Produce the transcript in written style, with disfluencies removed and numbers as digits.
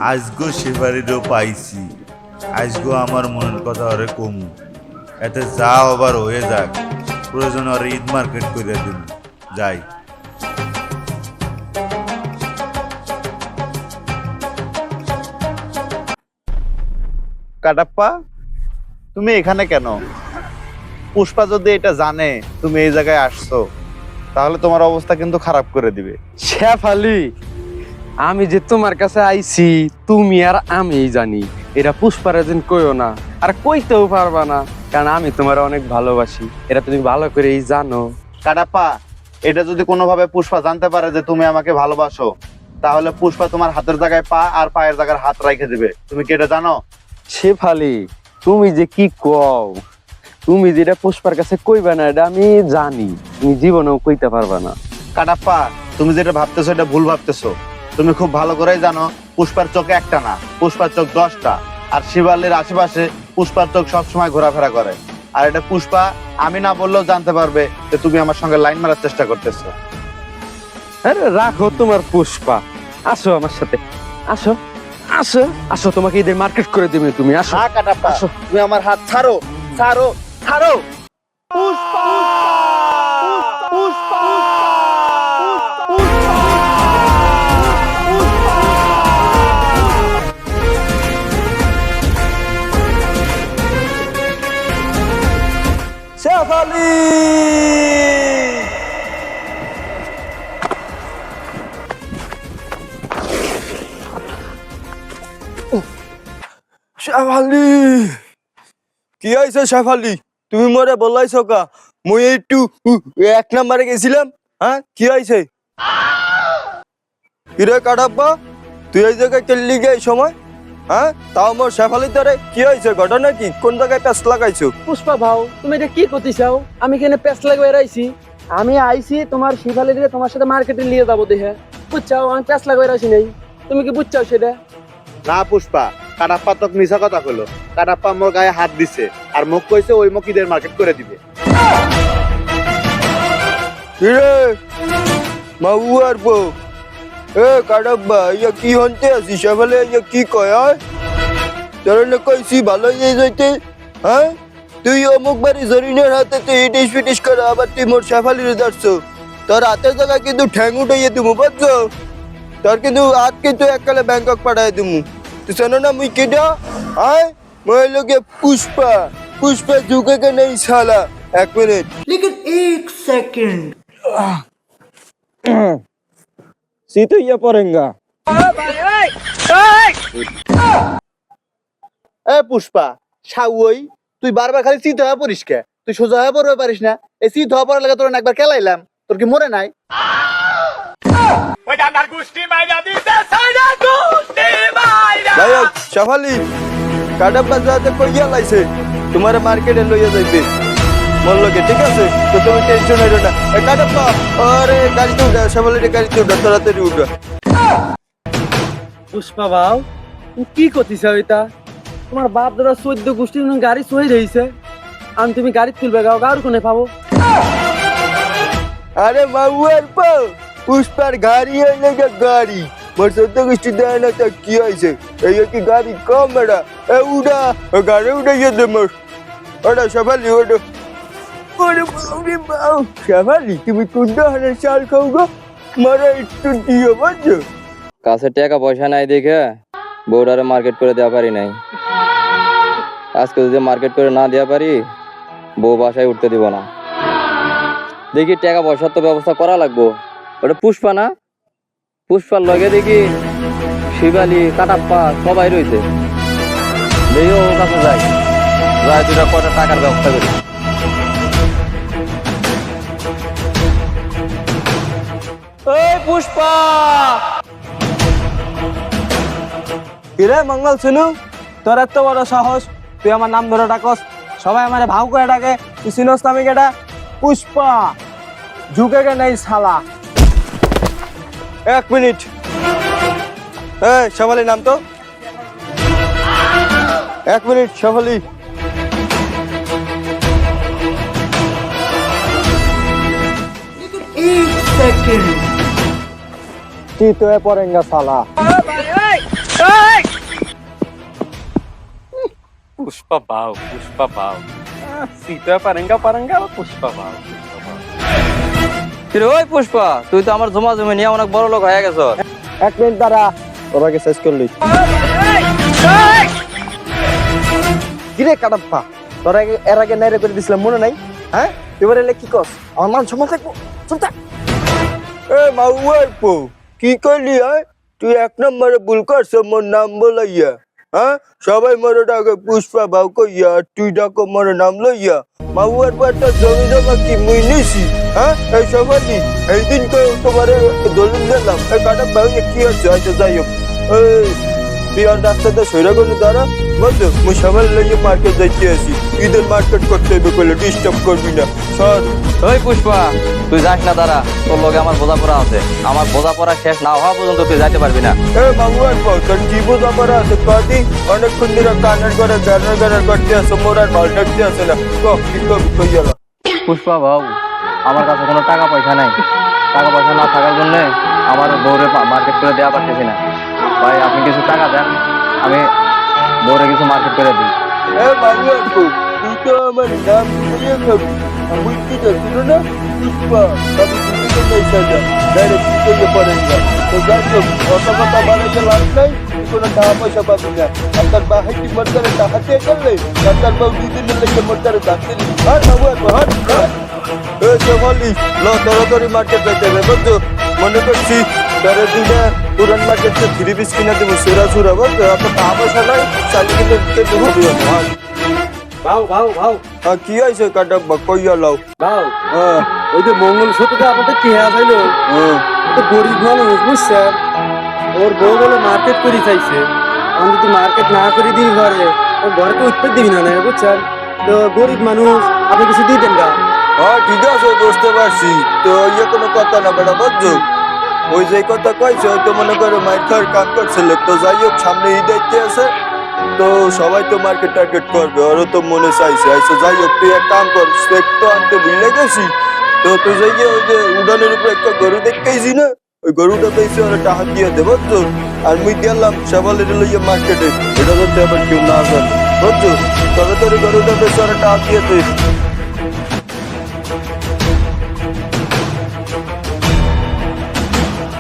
আজগো শেফালিরও পাইছি, আজগো আমার মনের কথা ওরে কমু, এতে যা আবার হয়ে যাক, প্রয়োজন ওরে ঈদ মার্কেট করে দিন। যাই। কাটাপ্পা, তুমি এখানে কেন? পুষ্পা যদি এটা জানে তুমি এই জায়গায় আসছো, তাহলে তোমার অবস্থা কিন্তু খারাপ করে দিবে। শেফালি, আমি যে তোমার কাছে আইছি তুমি আর আমি জানি, এটা পুষ্পারা যেন কইও না, আর কইতেও পারবা না, কারণ আমি তোমার অনেক ভালোবাসি, এটা তুমি ভালো করেই জানো। কাটাপ্পা, এটা যদি কোনোভাবে পুষ্পা জানতে পারে যে তুমি আমাকে ভালোবাসো, তাহলে পুষ্পা তোমার হাতের জায়গায় পা আর পায়ের জায়গায় হাত রেখে দিবে। তুমি কি এটা জানো? শেফালি, তুমি যে কি কও, তুমি যেটা পুষ্পার কাছে কইবা না এটা আমি জানি, তুমি জীবনেও কইতে পারবা না। কাটাপ্পা, তুমি যেটা ভাবতেছো এটা ভুল ভাবতেছো। তুমি খুব ভালো করেই জানো পুষ্পার চোখ একটা না, পুষ্পার চোখ 10টা, আর শিবালির আশেপাশে পুষ্পার চোখ সবসময় ঘোরাফেরা করে। আর এটা পুষ্পা আমি না বললেও জানতে পারবে যে তুমি আমার সঙ্গে লাইন মারার চেষ্টা করতেছো। আরে রাখো তোমার পুষ্পা, আসো আমার সাথে, আসো আসো আসো, তোমাকে ঈদের মার্কেট করে দিবে, তুমি আসো। না কাটাপ্পা, আসো। তুমি আমার হাত ছাড়ো, ছাড়ো, ছাড়ো। পুষ্পা, পুষ্পা, শেফালি, শেফালি, কি হয়েছে শেফালি? তুমি মরে বলাইছো কা? মুই একটু 1 নম্বরে গেছিলাম। হ্যাঁ, কি হয়েছে? কিরে কাটাপ্পা, তুই এই জায়গায় কেলি গে এই সময়? হ্যাঁ, তাও মোর শেফালি ধরে কি হয়েছে? ঘটনা কি? কোন জায়গায় প্যাঁচ লাগাইছো? পুষ্পা ভাও, তুমি এটা কি করতে চাও? আমি এখানে প্যাস লাগাই রাইছি, আমি আইছি তোমার শিফালি দিয়ে তোমার সাথে মার্কেটে নিয়ে যাবো দেখে, বুঝছাও? আমি প্যাস লাগাই রাইছি নাই, তুমি কি বুঝছাও সেটা? না পুষ্পা, কাটাপ্পা তোকে মিছা কথা কইলো। কাটাপ্পা মোর গায়ে হাত দিছে আর মুখ কইছে ওই মুখ ঈদের মার্কেট করে দিবে। কিরে মাউয়ার বউ, এ কাটাপ্পা, ইয়া কি হনতে আছি? শেফালি ইয়া কি কয়? তোর না কইছি ভালো হয়ে যাইতে। হ্যাঁ, তুই অমুক বাড়ি জরিনের হাতে তুই ইটিস পিটিস করে আবার তুই মোর শেফালির ধরছো। তোর হাতের জায়গায় কিন্তু ঠ্যাং উঠাইয়ে দিমু, বুঝছো? তোর কিন্তু হাত কিন্তু এককালে ব্যাংকক পাঠাই দিমু। তুই শোনো না মুই কেডা? হ্যাঁ, মই লোকে পুষ্পা, পুষ্পা ঝুঁকে নেই শালা। 1 মিনিট। लेकिन 1 सेकंड। सीते पड़ेगा। এ পুষ্পা, সাউই, তুই বারবার খালি চিত হয়ে পড়িস কে? তুই সোজা হয়ে পড়বে পারিস না? এই চিত হওয়া পড়ার লাগে তোর একবার খেলাইলাম, তোর কি মরে নাই? ভাই শেফালি, কাটাপ্পা যাতে কইয়া লাইছে তোমার মার্কেটে লইয়া যাইবে মোর লগে, ঠিক আছে? তো তুমি টেনশন হইরো না। এ কাটাপ্পা, আরে গাড়িতে উঠা, শেফালির গাড়িতে উঠা, তাড়াতাড়ি উঠা। পুষ্পা ভাও, তুমি কি করতে চাও? এটা তোমার বাপ দাদা 14 গোষ্ঠীর গাড়ি সহি রয়েছে, আমি তুমি গাড়ি তুলবে গাও, গাড়ি কোনে পাবো? আরে মাউয়ার পাও, পুষ্পার গাড়ি হইলে গাড়ি, মোর 14 গোষ্ঠী দেয় না তা কি হয়েছে? এই কি গাড়ি কম বেড়া? এ উঠা, গাড়ি উঠাইয়া দে মোর। ওটা শেফালি, ওটা। ওরে বাউরে বাউ, শেফালি তুমি কোন ধরনের চাল খাও গো? মারা একটু দিও, বুঝছো? কাছে টাকা পয়সা নাই দেখে বউডারে মার্কেট করে দেওয়া পারি নাই। আজকে যদি মার্কেট করে না দেওয়া পারি, বউ বাসায় উঠতে দিব না। দেখি টাকা পয়সার তো ব্যবস্থা করা লাগবো। ওটা পুষ্পা না, পুষ্পার লগে দেখি শিবালি, কাটাপ্পা সবাই রয়েছে। দেখি ওর কাছে যাই, যাই দুটা কটা টাকার ব্যবস্থা করি। এই পুষ্পা, কিরে মঙ্গল শুনু, তোর এত বড় সাহস, তুই আমার নাম ধরে ডাকস, সবাই আমার ভাও করে ডাকে, তুই চিনস আমি কেটা? পুষ্পা ঝুঁকে গে নেই শালা। 1 মিনিট। এই শেফালি নাম তো। 1 মিনিট শেফালি। लेकिन 1 सेकंड। सीते पड़ेगा साला। পুষ্পা বাউ পুষ্পা বাউ সীতা পারেঙ্গা পারেঙ্গা পুষ্পা বাউ কিরে ওই পুষ্পা, তুই তো আমার জমা জমি নিয়ে অনেক বড় লোক হয়ে গেছ। এক মিনিট দাঁড়া, ওরাকে শেষ করলি। কিরে কাটাপ্পা, তোরা এর আগে নাইরে করে দিছিলাম মনে নাই? হ্যাঁ, এবারে এলে কি কস? আমার মান সম্মান থাকবো, চুপ থাক। এ মাউয়ার পো, কি করলি? তুই এক নম্বরে ভুল করছ মোর নাম বলাইয়া। হ্যাঁ, সবাই মরে ডাকে পুষ্পা বাউ কইয়া, তুই ডাকো মরে নাম লইয়া। মাউয়ার পর তো জমি জমা কি মুই নিছি? হ্যাঁ, এই সবাই এই দিন তোমার দলিল দিলাম। এই কাটাপ্পা কি হচ্ছে? আচ্ছা যাই হোক, তুই আর রাস্তাতে সইরা গেলি দাঁড়া, বুঝছো? মুই সবাই লইয়ে মার্কেট যাইতে আসি, ঈদের মার্কেট করতে হবে বলে ডিস্টার্ব করবি না, সর। ওই পুষ্পা, তুই যাস না দাঁড়া, তোর লগে আমার বোঝাপড়া আছে। আমার বোঝাপড়া শেষ না হওয়া পর্যন্ত তুই যাইতে পারবি না। এ মামুয়ার পর তোর কি বোঝাপড়া আছে কদি? অনেকক্ষণ ধরে কানের করে গানের করতে আসো, মোর আর ভাল ডাকতে আসে না। কি কই গেল? পুষ্পা বাবু, আমার কাছে কোনো টাকা পয়সা নাই। টাকা পয়সা না থাকার জন্য আমার বউরে মার্কেট করে দেওয়া পারতেছি না। ভাই আপনি কিছু টাকা দেন, আমি বউরে কিছু মার্কেট করে দিই। এ মামুয়ার পর, তুই তো আমার নাম শুনিয়ে খাবি, বুঝতে যাচ্ছিল না? পুষ্পা, আমি বুঝতে চাইছি না, ডাইরেক্ট বুঝতে পারেন না। তো যাই হোক, অত কথা বাড়াতে লাভ নাই, তুই কোনো টাকা পয়সা পাবি না। আপনার বাহাই কি মরতারে টাকা দিয়ে করলে, আপনার বাবু 2 দিনের লেগে মরতারে দাম দিলি। আর মামুয়ার পর, এ সমালি, তাড়াতাড়ি মার্কেট যাইতে হবে, বুঝছো? মনে করছি তারা দুইটা পুরান মার্কেট 3 পিস কিনে দেবো, সেরা সুরা, বুঝছো? আপনার টাকা পয়সা নাই, চালিয়ে কিন্তু দিতে হবে। ভাও ভাও ভাও কি হয়েছে কাটাপ্পা, কইয়া লাও। ভাও, হ্যাঁ, ওই যে মঙ্গল সূত্রটা আপনাদের টিহা চাইলো, হ্যাঁ। তো গরিব মানুষ বুঝছেন, ওর বউ বলে মার্কেট করে চাইছে। আমি যদি মার্কেট না করে দিই ঘরে, ও ঘরে তো উঠতে দিবি না, বুঝছেন? তো গরিব মানুষ, আপনি কিছু দিয়ে দেন গা। হ্যাঁ ঠিক আছে, বুঝতে পারছি। তো ইয়ে কোনো কথা না বেটা, বুঝছো? ওই যে কথা কইছে, ওই তো মনে করো মাইর খাওয়ার কাম করছিল। তো যাই হোক, সামনে ঈদ আইতে আছে, তো সবাই তো মার্কেট টার্গেট করবে, ওরও তো মনে চাইছে। আচ্ছা যাই হোক, তুই এক কাম কর, স্টেক তো আনতে ভুলে গেছি। তো তুই যাই গিয়ে ওই যে উড়ানের উপরে একটা গরু দেখতেইছি না, ওই গরুটা পেয়েছি, ওরা টাকা দিয়ে দে, বুঝছো? আর মুই গেলাম সেবালের লইয়া মার্কেটে, এটা যাতে আবার কেউ না জানে, বুঝছো? তবে তোর গরুটা পেয়েছি, ওরা টাকা দিয়ে দে।